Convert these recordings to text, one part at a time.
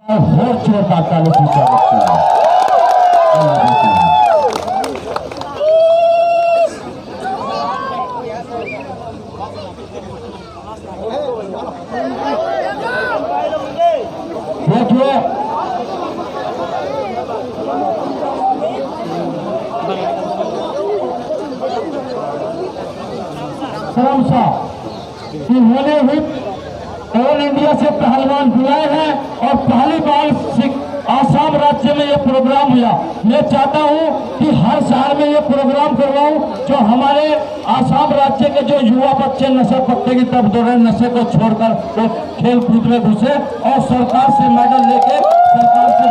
और छोटा ताली की जाती है। देखिए कौन सा इन्होंने भी ऑल इंडिया से पहलवान बुलाए हैं और पहली बार आसाम राज्य में ये प्रोग्राम हुआ। मैं चाहता हूं कि हर शहर में ये प्रोग्राम करवाऊं, जो हमारे आसाम राज्य के जो युवा बच्चे नशे पत्ते की तरफ दौड़ रहे, नशे को छोड़कर वो खेल कूद में घुसे और सरकार से मेडल लेके सरकार से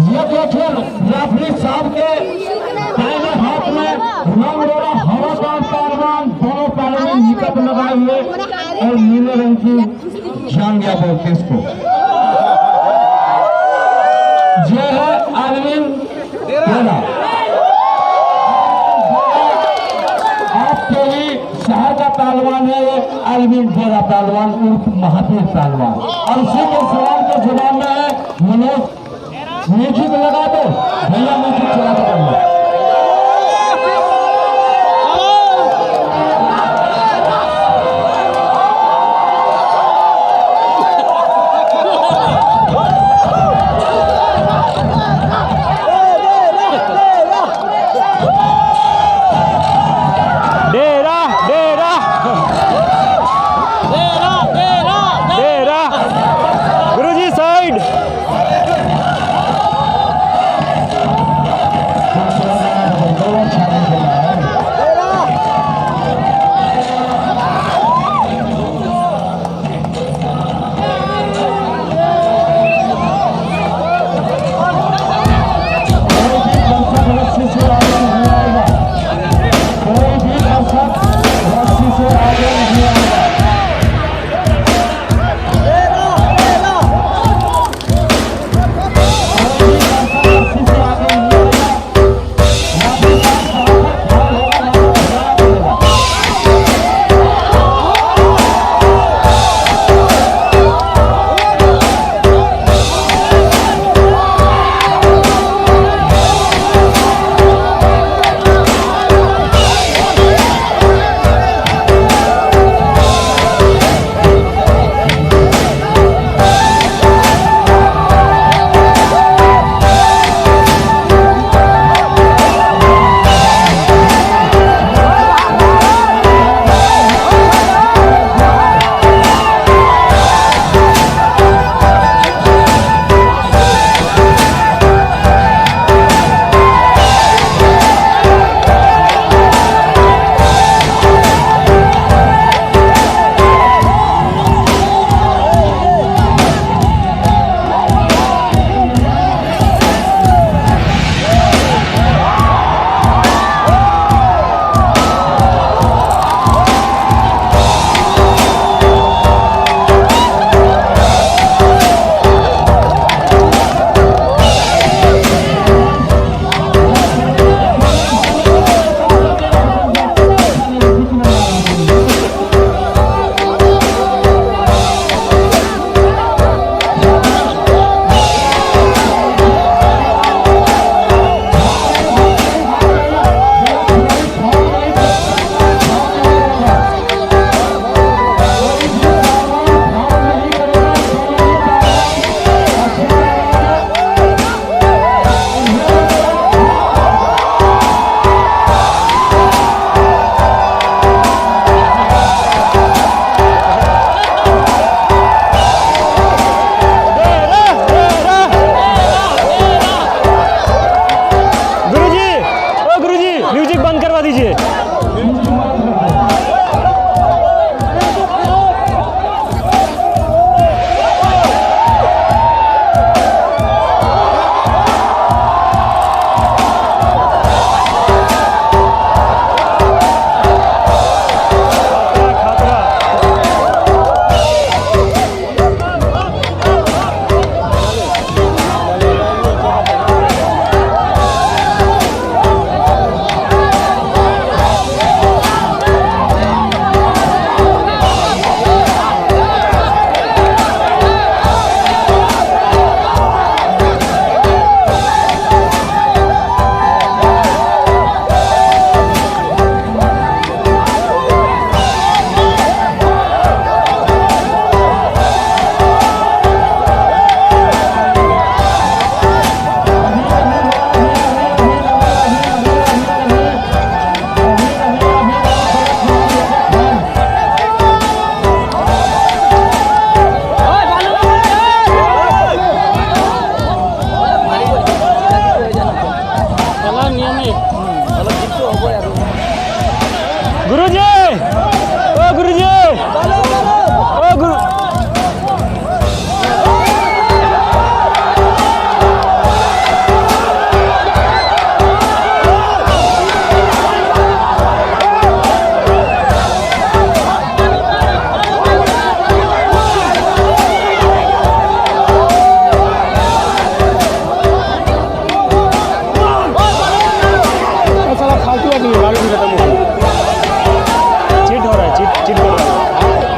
ये देखिए रेफरी साहब के दाहिने हाथ में रंगोरा हवादार पहलवान दोनों पहलवान निकट लगाए हुए और नीले रंग की जांघिया बोलते इसको। ये है अरविंद बेरा। आपके ही शहर का पहलवान है ये अरविंद बेरा पहलवान उर्फ महावीर पहलवान। और इसी के सवाल के जवाब में है मनोज। म्यूजिक लगा दो भैया, म्यूजिक चला दो।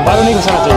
बारह नहीं घुसाना चाहिए।